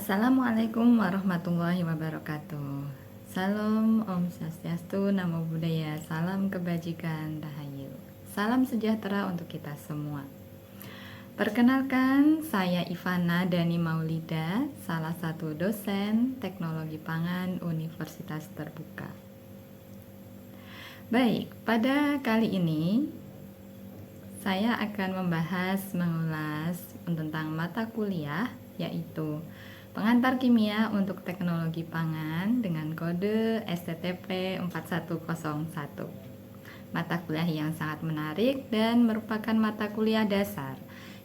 Assalamualaikum warahmatullahi wabarakatuh. Salam Om Swastiastu, Namo Buddhaya, salam kebajikan, Rahayu. Salam sejahtera untuk kita semua. Perkenalkan, saya Ivana Dani Maulida, salah satu dosen Teknologi Pangan Universitas Terbuka. Baik, pada kali ini saya akan mengulas tentang mata kuliah, yaitu pengantar kimia untuk teknologi pangan dengan kode STTP 4101. Mata kuliah yang sangat menarik dan merupakan mata kuliah dasar,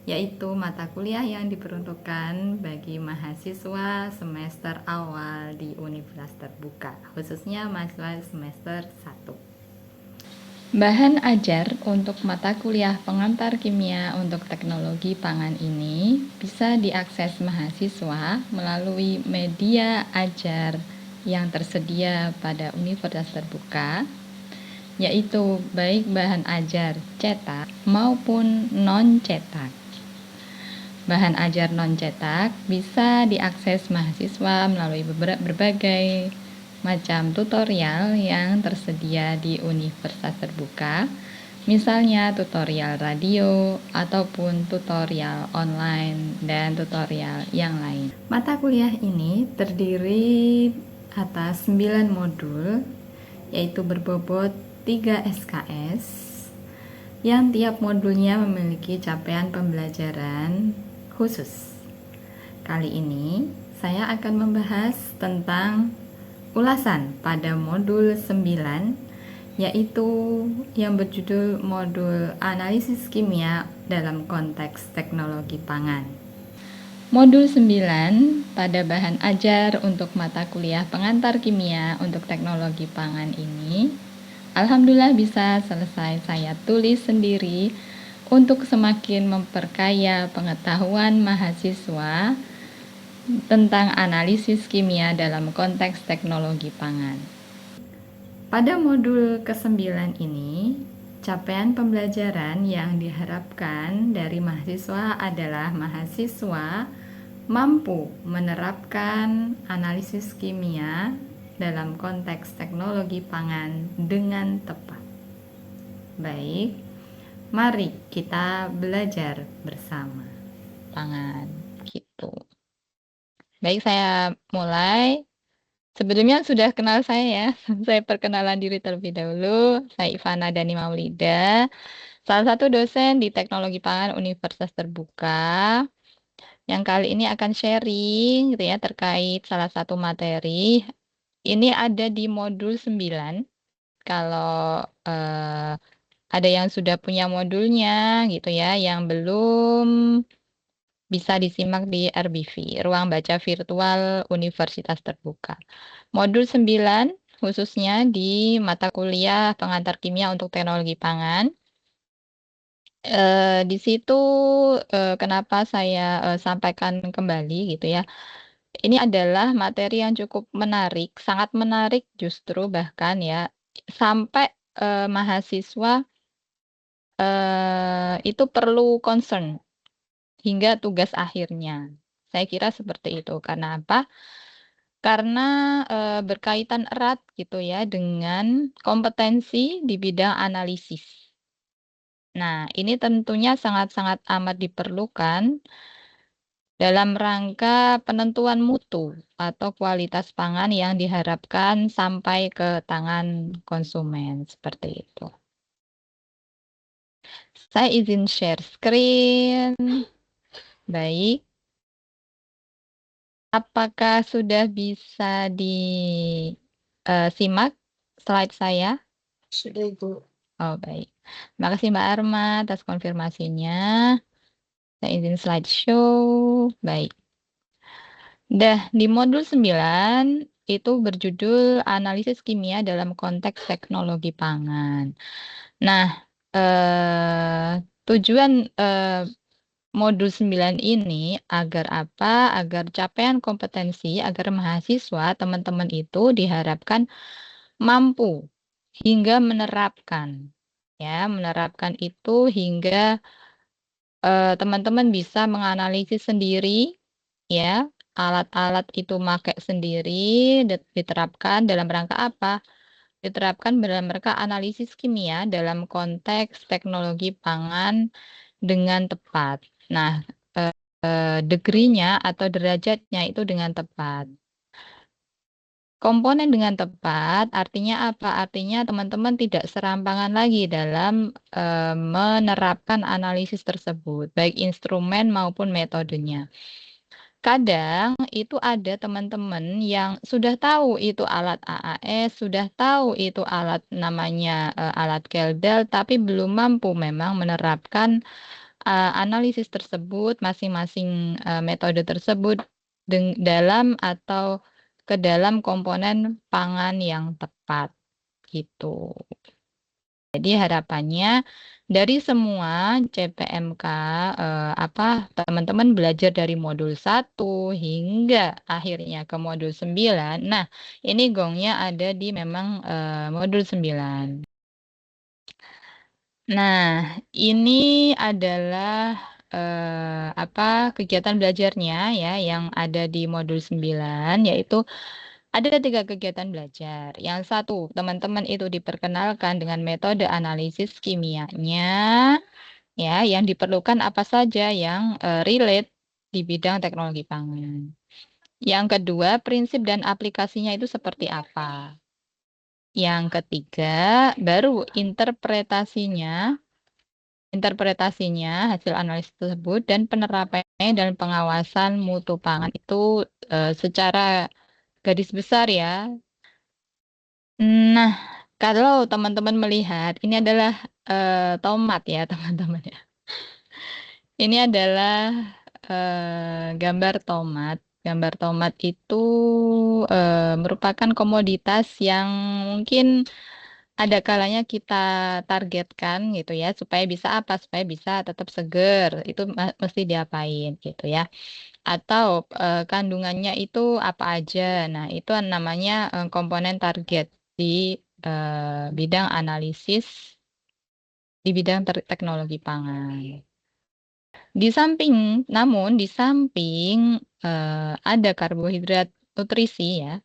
yaitu mata kuliah yang diperuntukkan bagi mahasiswa semester awal di Universitas Terbuka, khususnya mahasiswa semester 1. Bahan ajar untuk mata kuliah pengantar kimia untuk teknologi pangan ini bisa diakses mahasiswa melalui media ajar yang tersedia pada Universitas Terbuka, yaitu baik bahan ajar cetak maupun non-cetak. Bahan ajar non-cetak bisa diakses mahasiswa melalui berbagai macam tutorial yang tersedia di Universitas Terbuka, misalnya tutorial radio ataupun tutorial online dan tutorial yang lain. Mata kuliah ini terdiri atas 9 modul, yaitu berbobot 3 SKS, yang tiap modulnya memiliki capaian pembelajaran khusus. Kali ini saya akan membahas tentang ulasan pada modul 9, yaitu yang berjudul modul analisis kimia dalam konteks teknologi pangan. Modul 9 pada bahan ajar untuk mata kuliah pengantar kimia untuk teknologi pangan ini, alhamdulillah bisa selesai saya tulis sendiri untuk semakin memperkaya pengetahuan mahasiswa tentang analisis kimia dalam konteks teknologi pangan. Pada modul ke-9 ini, capaian pembelajaran yang diharapkan dari mahasiswa adalah mahasiswa mampu menerapkan analisis kimia dalam konteks teknologi pangan dengan tepat. Baik, mari kita belajar bersama pangan gitu. Baik, saya mulai. Sebelumnya sudah kenal saya ya. Saya perkenalan diri terlebih dahulu. Saya Ivana Dani Maulida, salah satu dosen di Teknologi Pangan Universitas Terbuka, yang kali ini akan sharing gitu ya terkait salah satu materi. Ini ada di modul 9. Kalau ada yang sudah punya modulnya gitu ya, yang belum bisa disimak di RBV, Ruang Baca Virtual Universitas Terbuka. Modul 9 khususnya di mata kuliah pengantar kimia untuk teknologi pangan. Di situ kenapa saya sampaikan kembali gitu ya. Ini adalah materi yang cukup menarik, sangat menarik justru bahkan ya, sampai mahasiswa itu perlu concern hingga tugas akhirnya. Saya kira seperti itu. Karena apa? Karena berkaitan erat gitu ya dengan kompetensi di bidang analisis. Nah, ini tentunya sangat-sangat amat diperlukan dalam rangka penentuan mutu atau kualitas pangan yang diharapkan sampai ke tangan konsumen, seperti itu. Saya izin share screen. Baik. Apakah sudah bisa disimak slide saya? Sudah, Ibu. Oh, baik. Terima kasih Mbak Arma atas konfirmasinya. Saya izin slideshow. Baik. Di modul 9 itu berjudul analisis kimia dalam konteks teknologi pangan. Nah, tujuan modul 9 ini agar apa? Agar capaian kompetensi, agar mahasiswa, teman-teman itu diharapkan mampu hingga menerapkan. Ya, menerapkan itu hingga teman-teman bisa menganalisis sendiri, ya, alat-alat itu make sendiri diterapkan dalam rangka apa? Diterapkan dalam rangka analisis kimia dalam konteks teknologi pangan dengan tepat. Nah, degree-nya atau derajatnya itu dengan tepat. Komponen dengan tepat artinya apa? Artinya teman-teman tidak serampangan lagi dalam menerapkan analisis tersebut, baik instrumen maupun metodenya. Kadang itu ada teman-teman yang sudah tahu itu alat AAS, sudah tahu itu alat namanya alat Keldel, tapi belum mampu memang menerapkan analisis tersebut, masing-masing metode tersebut dalam atau ke dalam komponen pangan yang tepat gitu. Jadi harapannya dari semua CPMK teman-teman belajar dari modul 1 hingga akhirnya ke modul 9. Nah, ini gongnya ada di memang modul 9. Nah, ini adalah kegiatan belajarnya ya yang ada di modul 9, yaitu ada 3 kegiatan belajar. Yang satu, teman-teman itu diperkenalkan dengan metode analisis kimianya, ya, yang diperlukan apa saja yang relate di bidang teknologi pangan. Yang kedua, prinsip dan aplikasinya itu seperti apa. Yang ketiga, baru interpretasinya hasil analisis tersebut dan penerapannya dan pengawasan mutu pangan itu secara garis besar ya. Nah, kalau teman-teman melihat ini adalah tomat ya teman-teman ya. Ini adalah gambar tomat. Gambar tomat itu merupakan komoditas yang mungkin ada kalanya kita targetkan gitu ya, supaya bisa apa? Supaya bisa tetap seger. Itu mesti diapain gitu ya. Atau kandungannya itu apa aja. Nah, itu namanya komponen target di bidang analisis di bidang teknologi pangan. Namun di samping ada karbohidrat nutrisi ya.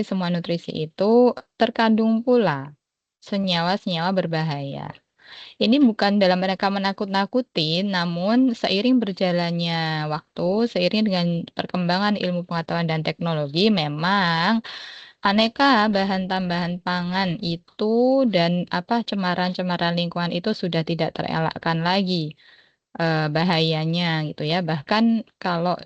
Semua nutrisi itu terkandung pula senyawa-senyawa berbahaya. Ini bukan dalam mereka menakut-nakuti, namun seiring berjalannya waktu, seiring dengan perkembangan ilmu pengetahuan dan teknologi, memang aneka bahan tambahan pangan itu dan cemaran-cemaran lingkungan itu sudah tidak terelakkan lagi bahayanya gitu ya. Bahkan kalau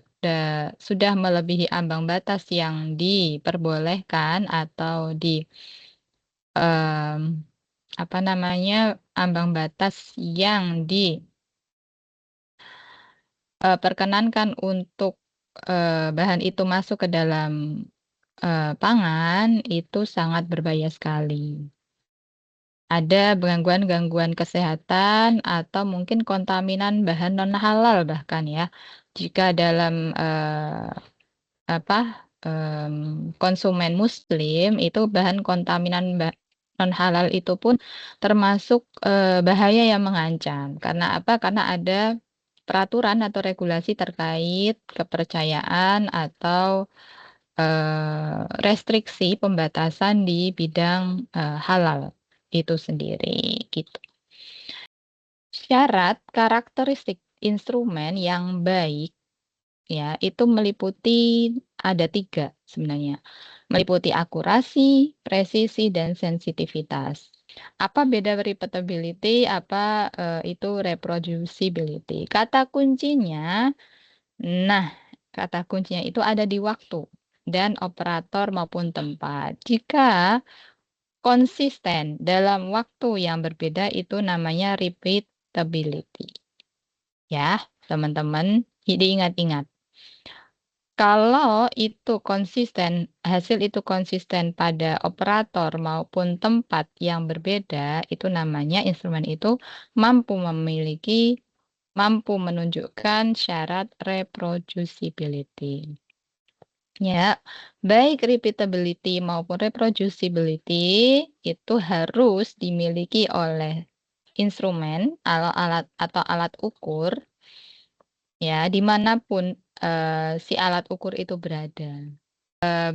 sudah melebihi ambang batas yang diperbolehkan atau em, ambang batas yang diperkenankan untuk bahan itu masuk ke dalam pangan itu sangat berbahaya sekali. Ada gangguan-gangguan kesehatan atau mungkin kontaminan bahan non halal bahkan ya. Jika dalam konsumen Muslim itu bahan kontaminan non halal itu pun termasuk bahaya yang mengancam. Karena apa? Karena ada peraturan atau regulasi terkait kepercayaan atau restriksi pembatasan di bidang halal itu sendiri gitu. Syarat karakteristik instrumen yang baik ya itu meliputi ada 3 sebenarnya. Meliputi akurasi, presisi, dan sensitivitas. Apa beda repeatability, itu reproducibility. Kata kuncinya itu ada di waktu dan operator maupun tempat. Jika konsisten dalam waktu yang berbeda itu namanya repeatability. Ya, teman-teman, diingat-ingat. Kalau hasil itu konsisten pada operator maupun tempat yang berbeda, itu namanya instrumen itu mampu menunjukkan syarat reproducibility. Ya, baik repeatability maupun reproducibility itu harus dimiliki oleh instrumen, alat ukur ya, dimanapun si alat ukur itu berada.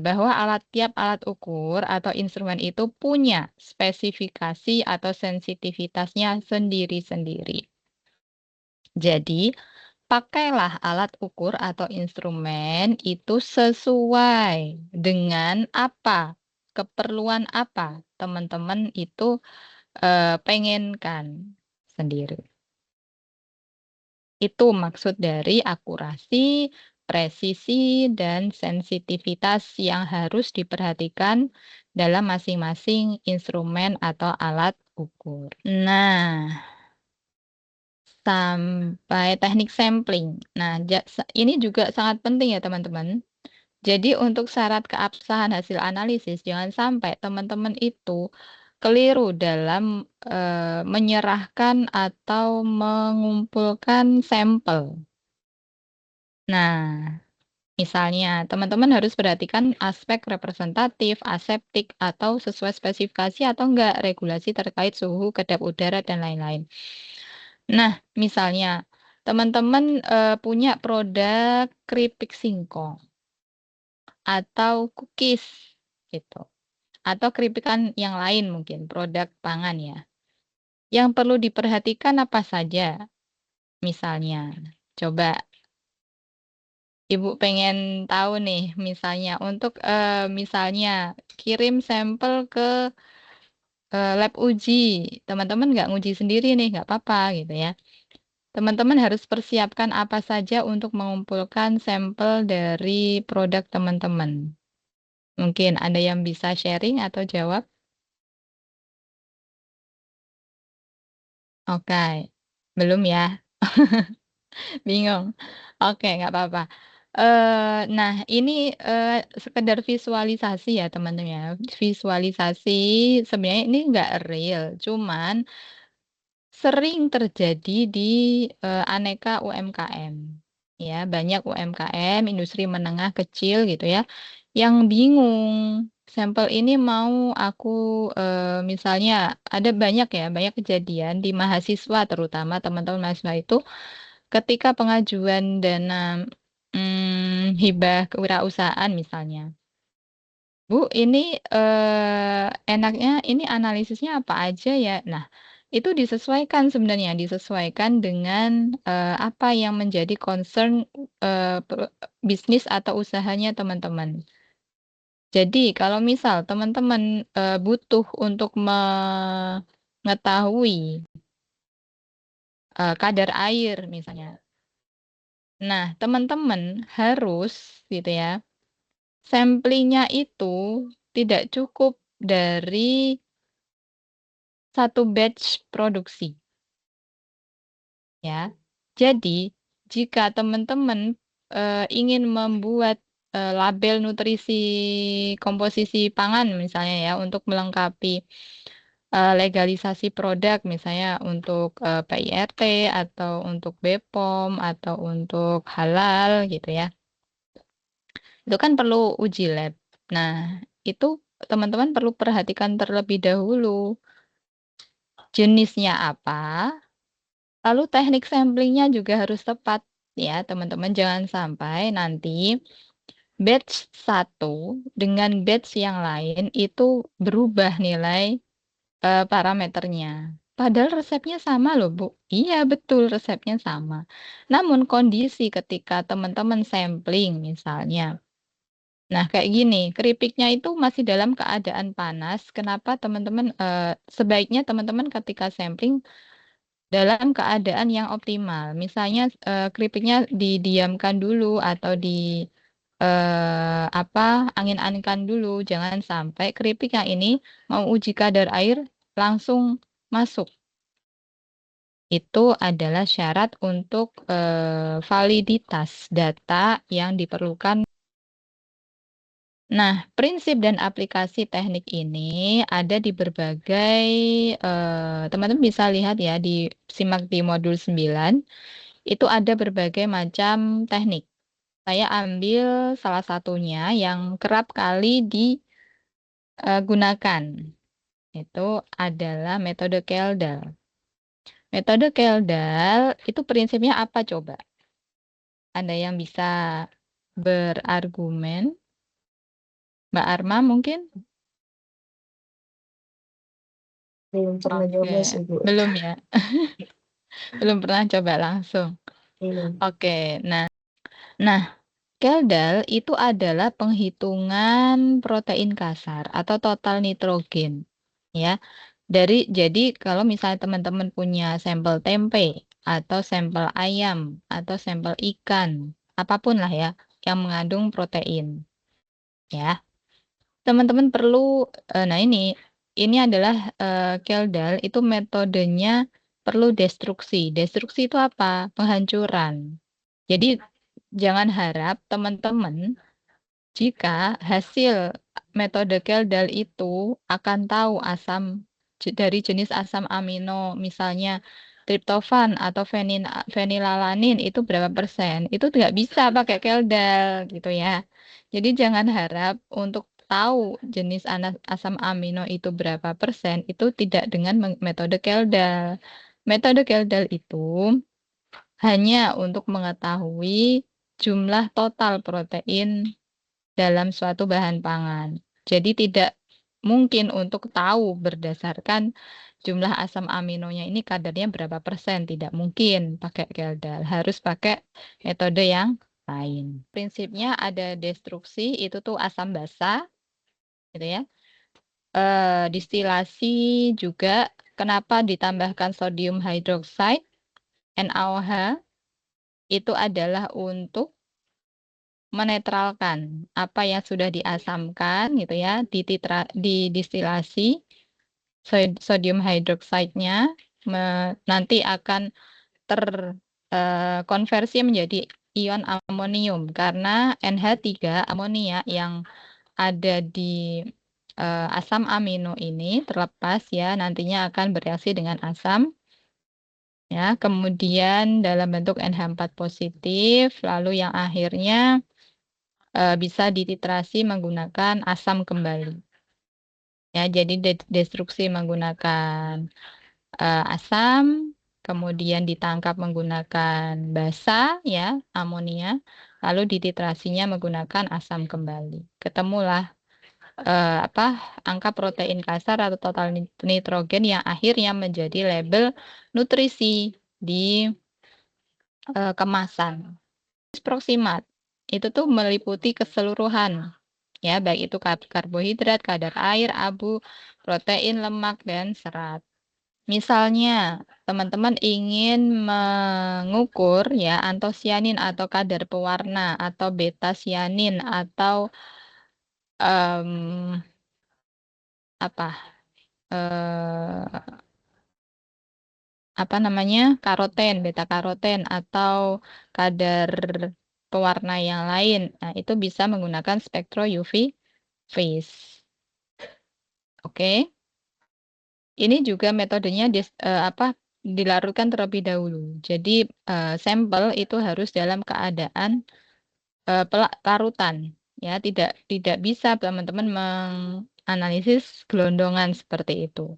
Bahwa tiap alat ukur atau instrumen itu punya spesifikasi atau sensitivitasnya sendiri-sendiri. Jadi, pakailah alat ukur atau instrumen itu sesuai dengan apa, keperluan apa teman-teman itu pengenkan sendiri. Itu maksud dari akurasi, presisi, dan sensitivitas yang harus diperhatikan dalam masing-masing instrumen atau alat ukur. Nah, sampai teknik sampling. Nah, ini juga sangat penting ya teman-teman. Jadi untuk syarat keabsahan hasil analisis, jangan sampai teman-teman itu keliru dalam menyerahkan atau mengumpulkan sampel. Nah, misalnya, teman-teman harus perhatikan aspek representatif, aseptik, atau sesuai spesifikasi atau enggak regulasi terkait suhu, kedap udara, dan lain-lain. Nah, misalnya, teman-teman punya produk keripik singkong atau cookies gitu. Atau keripikan yang lain mungkin, produk pangan ya. Yang perlu diperhatikan apa saja? Misalnya, coba Ibu pengen tahu nih, misalnya untuk misalnya kirim sampel ke lab uji, teman-teman nggak nguji sendiri nih, nggak apa-apa gitu ya. Teman-teman harus persiapkan apa saja untuk mengumpulkan sampel dari produk teman-teman. Mungkin ada yang bisa sharing atau jawab? Oke, belum ya? Bingung. Oke, nggak apa-apa. Nah, ini sekedar visualisasi ya teman-teman ya. Visualisasi sebenarnya ini nggak real, cuman sering terjadi di aneka UMKM. Ya, banyak UMKM, industri menengah kecil gitu ya, yang bingung. Sampel ini mau aku misalnya ada banyak ya, banyak kejadian di mahasiswa terutama teman-teman mahasiswa itu ketika pengajuan dana hibah kewirausahaan misalnya. Bu, ini enaknya ini analisisnya apa aja ya? Nah, itu disesuaikan sebenarnya, disesuaikan dengan apa yang menjadi concern bisnis atau usahanya teman-teman. Jadi, kalau misal teman-teman butuh untuk mengetahui kadar air misalnya. Nah, teman-teman harus gitu ya, samplingnya itu tidak cukup dari satu batch produksi, ya. Jadi, jika teman-teman ingin membuat label nutrisi komposisi pangan misalnya ya, untuk melengkapi legalisasi produk misalnya untuk PIRT atau untuk BPOM atau untuk halal gitu ya. Itu kan perlu uji lab. Nah, itu teman-teman perlu perhatikan terlebih dahulu jenisnya apa, lalu teknik samplingnya juga harus tepat ya, teman-teman. Jangan sampai nanti batch satu dengan batch yang lain itu berubah nilai parameternya. Padahal resepnya sama loh, Bu. Iya, betul resepnya sama. Namun kondisi ketika teman-teman sampling misalnya, nah, kayak gini, keripiknya itu masih dalam keadaan panas. Kenapa teman-teman sebaiknya teman-teman ketika sampling dalam keadaan yang optimal. Misalnya keripiknya didiamkan dulu atau di apa angin-anginkan dulu. Jangan sampai keripiknya ini mau uji kadar air langsung masuk. Itu adalah syarat untuk validitas data yang diperlukan. Nah, prinsip dan aplikasi teknik ini ada di berbagai, teman-teman bisa lihat ya, simak di modul 9, itu ada berbagai macam teknik. Saya ambil salah satunya yang kerap kali digunakan, itu adalah metode Keldal. Metode Keldal itu prinsipnya apa coba? Ada yang bisa berargumen? Mbak Arma mungkin? Belum pernah coba Oke, sih, Bu. belum ya? Belum pernah coba langsung. Belum. Oke, nah, Keldal itu adalah penghitungan protein kasar atau total nitrogen, ya. Jadi kalau misalnya teman-teman punya sampel tempe atau sampel ayam atau sampel ikan, apapun lah ya yang mengandung protein, ya. Teman-teman perlu, nah ini adalah Keldal itu metodenya perlu destruksi. Destruksi itu apa? Penghancuran. Jadi jangan harap teman-teman jika hasil metode Keldal itu akan tahu dari jenis asam amino, misalnya triptofan atau fenilalanin itu berapa persen, itu nggak bisa pakai Keldal gitu ya. Jadi jangan harap untuk tahu jenis asam amino itu berapa persen, itu tidak dengan metode Keldal. Metode Keldal itu hanya untuk mengetahui jumlah total protein dalam suatu bahan pangan. Jadi tidak mungkin untuk tahu berdasarkan jumlah asam aminonya ini kadarnya berapa persen. Tidak mungkin pakai Keldal. Harus pakai metode yang lain. Prinsipnya ada destruksi, itu tuh asam basa, gitu ya. Distilasi juga, kenapa ditambahkan sodium hydroxide, NaOH, itu adalah untuk menetralkan apa yang sudah diasamkan gitu ya, didistilasi sodium hidroksida-nya nanti akan terkonversi menjadi ion amonium karena NH3 amonia yang ada di asam amino ini terlepas ya, nantinya akan bereaksi dengan asam ya, kemudian dalam bentuk NH4 positif, lalu yang akhirnya bisa dititrasi menggunakan asam kembali. Ya, jadi destruksi menggunakan asam, kemudian ditangkap menggunakan basa ya, amonia, lalu dititrasinya menggunakan asam kembali. Ketemulah angka protein kasar atau total nitrogen yang akhirnya menjadi label nutrisi di kemasan. Proksimat itu tuh meliputi keseluruhan ya, baik itu karbohidrat, kadar air, abu, protein, lemak, dan serat. Misalnya, teman-teman ingin mengukur ya antosianin atau kadar pewarna atau beta sianin atau em, apa apa namanya karoten, beta karoten atau kadar pewarna yang lain. Nah, itu bisa menggunakan spektro UV phase. Oke. Ini juga metodenya dilarutkan terlebih dahulu. Jadi sampel itu harus dalam keadaan larutan, ya tidak bisa teman-teman menganalisis gelondongan seperti itu.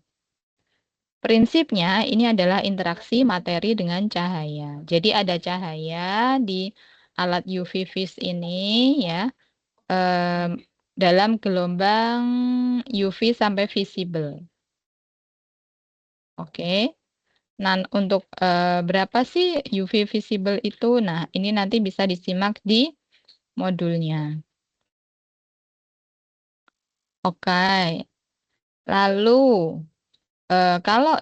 Prinsipnya ini adalah interaksi materi dengan cahaya. Jadi ada cahaya di alat UV vis ini ya dalam gelombang UV sampai visible. Oke. Nah, untuk berapa sih UV visible itu? Nah, ini nanti bisa disimak di modulnya. Oke. Lalu, kalau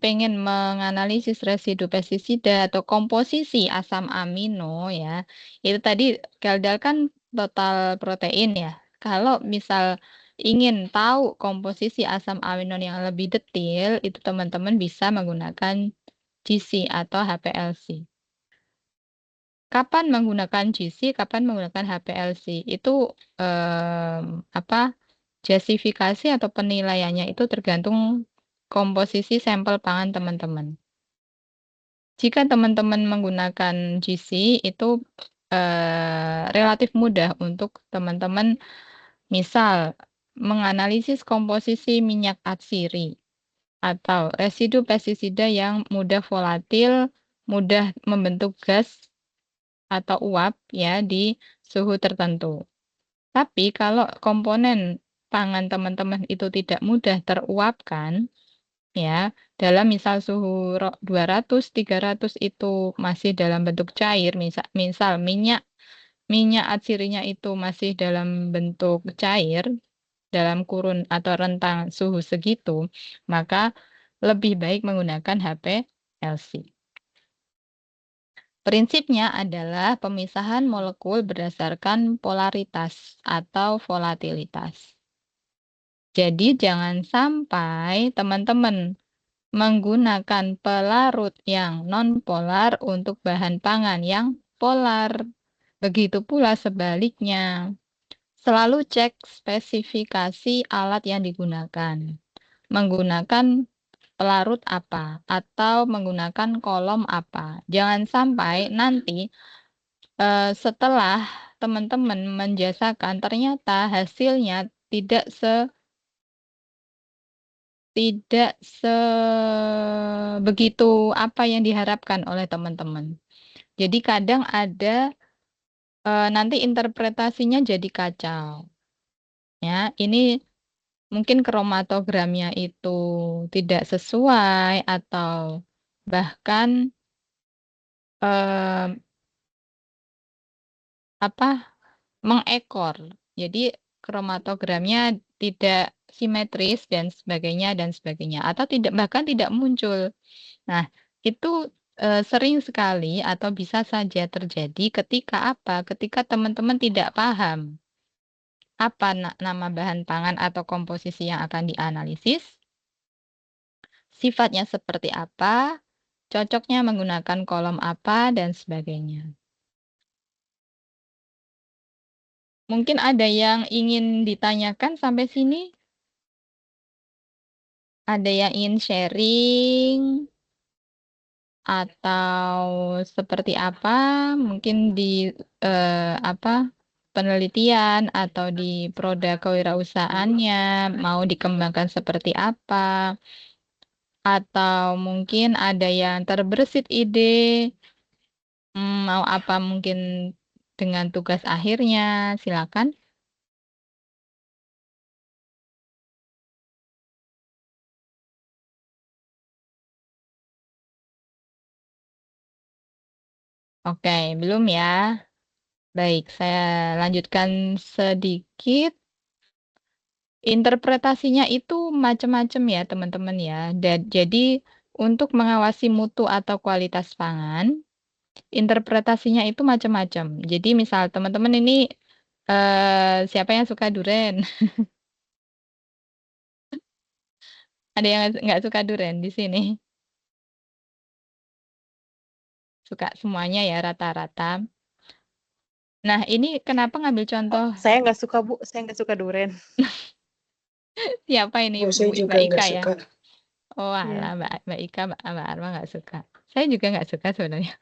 pengen menganalisis residu pestisida atau komposisi asam amino ya, itu tadi Keldal kan total protein ya. Kalau misal ingin tahu komposisi asam amino yang lebih detail, itu teman-teman bisa menggunakan GC atau HPLC. Kapan menggunakan GC, kapan menggunakan HPLC? Itu justifikasi atau penilaiannya itu tergantung komposisi sampel pangan teman-teman. Jika teman-teman menggunakan GC, itu relatif mudah untuk teman-teman misal menganalisis komposisi minyak atsiri atau residu pestisida yang mudah volatil mudah membentuk gas atau uap ya di suhu tertentu. Tapi kalau komponen pangan teman-teman itu tidak mudah teruapkan, ya, dalam misal suhu 200, 300 itu masih dalam bentuk cair, misal minyak atsirinya itu masih dalam bentuk cair, dalam kurun atau rentang suhu segitu, maka lebih baik menggunakan HPLC. Prinsipnya adalah pemisahan molekul berdasarkan polaritas atau volatilitas. Jadi jangan sampai teman-teman menggunakan pelarut yang non-polar untuk bahan pangan yang polar. Begitu pula sebaliknya. Selalu cek spesifikasi alat yang digunakan. Menggunakan pelarut apa atau menggunakan kolom apa. Jangan sampai nanti setelah teman-teman menjasakan ternyata hasilnya tidak sebegitu apa yang diharapkan oleh teman-teman. Jadi kadang ada nanti interpretasinya jadi kacau. Ya, ini mungkin kromatogramnya itu tidak sesuai atau bahkan mengekor. Jadi kromatogramnya tidak simetris dan sebagainya dan sebagainya atau bahkan tidak muncul. Nah, itu sering sekali atau bisa saja terjadi ketika apa? Ketika teman-teman tidak paham apa nama bahan pangan atau komposisi yang akan dianalisis, sifatnya seperti apa, cocoknya menggunakan kolom apa, dan sebagainya. Mungkin ada yang ingin ditanyakan sampai sini? Ada yang ingin sharing atau seperti apa? Mungkin di penelitian atau di produk kewirausahaannya mau dikembangkan seperti apa? Atau mungkin ada yang terbersit ide mau apa mungkin dengan tugas akhirnya? Silakan. Oke, belum ya? Baik, saya lanjutkan sedikit. Interpretasinya itu macam-macam ya, teman-teman ya. Jadi untuk mengawasi mutu atau kualitas pangan, interpretasinya itu macam-macam. Jadi misal teman-teman ini siapa yang suka durian? Ada yang nggak suka durian di sini? Suka semuanya ya rata-rata. Nah, ini kenapa ngambil contoh Saya nggak suka, Bu. Saya nggak suka durian. siapa ini? Bu, saya juga Mbak nggak Ika ya? suka. Oh, alah, Mbak Ika, Mbak Arma nggak suka. Saya juga nggak suka sebenarnya.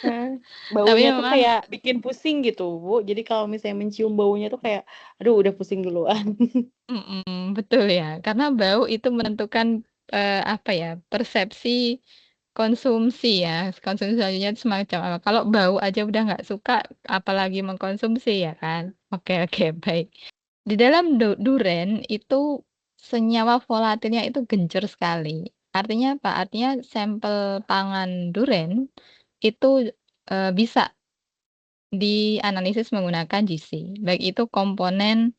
Tapi Baunya tuh memang kayak bikin pusing gitu, Bu. Jadi kalau misalnya mencium baunya tuh kayak, aduh udah pusing duluan. betul ya, karena bau itu menentukan apa ya persepsi konsumsi ya. Konsumsi selanjutnya itu semacam apa. Kalau bau aja udah nggak suka, apalagi mengkonsumsi ya kan. Oke, oke, baik. Di dalam duren itu senyawa volatilnya itu gencar sekali. Artinya apa? Artinya sampel pangan duren itu bisa dianalisis menggunakan GC. Baik itu komponen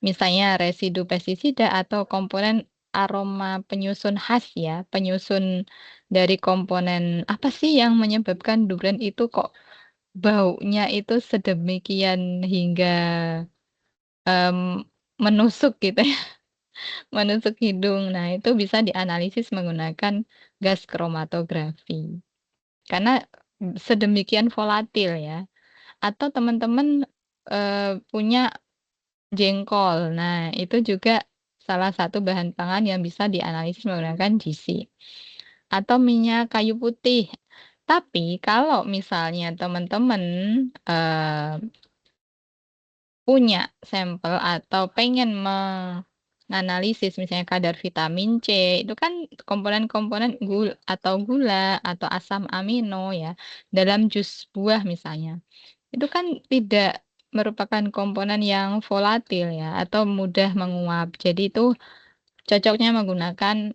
misalnya residu pestisida atau komponen aroma penyusun khas ya. Penyusun dari komponen apa sih yang menyebabkan duren itu kok baunya itu sedemikian hingga em, menusuk gitu ya. Menusuk hidung. Nah, itu bisa dianalisis menggunakan gas kromatografi. Karena sedemikian volatil ya. Atau teman-teman punya jengkol. Nah, itu juga salah satu bahan pangan yang bisa dianalisis menggunakan GC. Atau minyak kayu putih. Tapi kalau misalnya teman-teman punya sampel atau pengen analisis misalnya kadar vitamin C, itu kan komponen-komponen gula atau asam amino ya, dalam jus buah misalnya. Itu kan tidak merupakan komponen yang volatil ya, atau mudah menguap. Jadi itu cocoknya menggunakan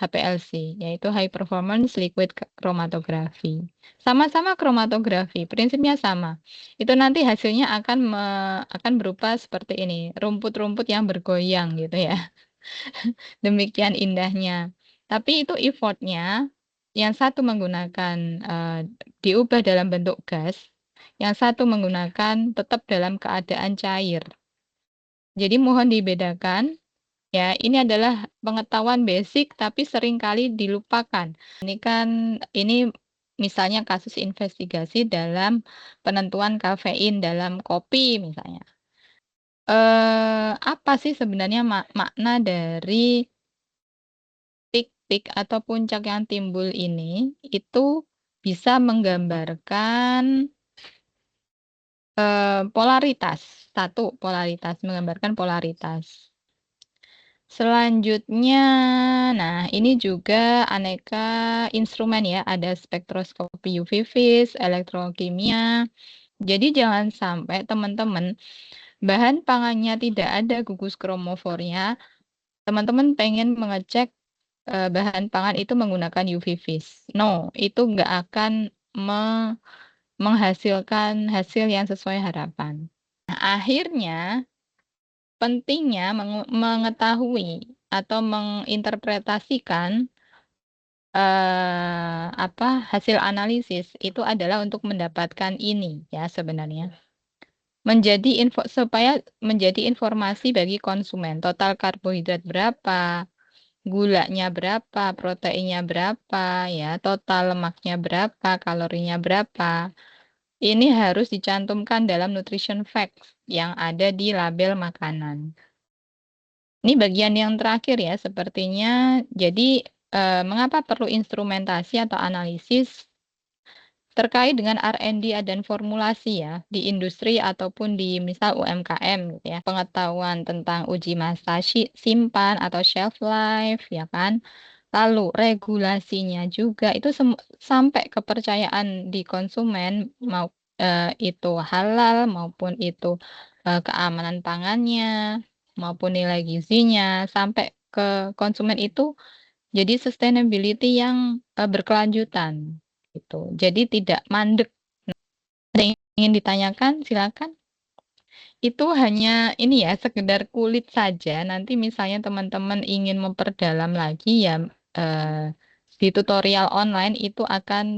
HPLC, yaitu High Performance Liquid Chromatography. Sama-sama kromatografi, prinsipnya sama. Itu nanti hasilnya akan berupa seperti ini, rumput-rumput yang bergoyang gitu ya. Demikian indahnya. Tapi itu effortnya, yang satu menggunakan diubah dalam bentuk gas, yang satu menggunakan tetap dalam keadaan cair. Jadi mohon dibedakan. Ya, ini adalah pengetahuan basic tapi seringkali dilupakan. Ini misalnya kasus investigasi dalam penentuan kafein dalam kopi misalnya. Apa sih sebenarnya makna dari peak atau puncak yang timbul ini? Itu bisa menggambarkan polaritas. Satu, polaritas, menggambarkan polaritas. Selanjutnya, nah ini juga aneka instrumen ya, ada spektroskopi UV vis, elektrokimia. Jadi jangan sampai teman-teman bahan pangannya tidak ada gugus kromofornya, teman-teman pengen mengecek bahan pangan itu menggunakan UV vis. No, itu nggak akan menghasilkan hasil yang sesuai harapan. Nah, akhirnya pentingnya mengetahui atau menginterpretasikan hasil analisis itu adalah untuk mendapatkan ini ya sebenarnya. Supaya menjadi informasi bagi konsumen. Total karbohidrat berapa, gulanya berapa, proteinnya berapa, ya, total lemaknya berapa, kalorinya berapa. Ini harus dicantumkan dalam nutrition facts yang ada di label makanan. Ini bagian yang terakhir ya, sepertinya. Jadi, mengapa perlu instrumentasi atau analisis terkait dengan R&D dan formulasi ya, di industri ataupun di misal UMKM gitu ya. Pengetahuan tentang uji masa simpan atau shelf life ya kan. Lalu regulasinya juga itu sampai kepercayaan di konsumen itu halal maupun itu keamanan pangannya maupun nilai gizinya sampai ke konsumen itu jadi sustainability yang berkelanjutan gitu. Jadi tidak mandek. Ada yang ingin ditanyakan? Silakan. Itu hanya ini ya sekedar kulit saja. Nanti misalnya teman-teman ingin memperdalam lagi ya di tutorial online itu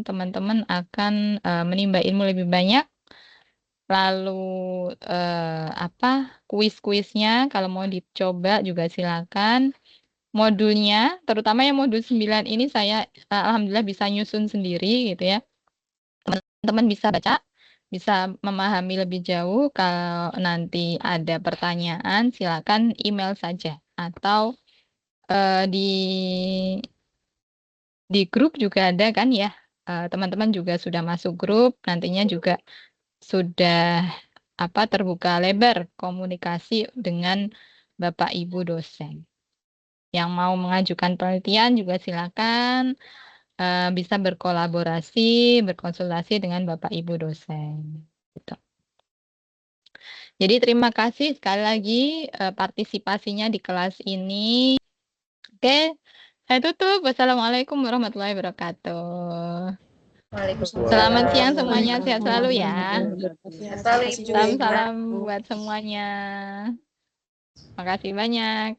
teman-teman akan menimba ilmu lebih banyak. Lalu kuis-kuisnya kalau mau dicoba juga silakan. Modulnya, terutama yang modul 9 ini saya alhamdulillah bisa nyusun sendiri gitu ya. Teman-teman bisa baca, bisa memahami lebih jauh. Kalau nanti ada pertanyaan, silakan email saja atau di grup juga ada kan ya. Teman-teman juga sudah masuk grup, nantinya juga sudah terbuka lebar komunikasi dengan Bapak Ibu dosen. Yang mau mengajukan penelitian juga silakan bisa berkolaborasi, berkonsultasi dengan Bapak Ibu dosen. Gitu. Jadi terima kasih sekali lagi partisipasinya di kelas ini. Oke, saya tutup. Wassalamualaikum warahmatullahi wabarakatuh. Selamat siang semuanya, sehat selalu ya. Salam-salam buat semuanya. Makasih banyak.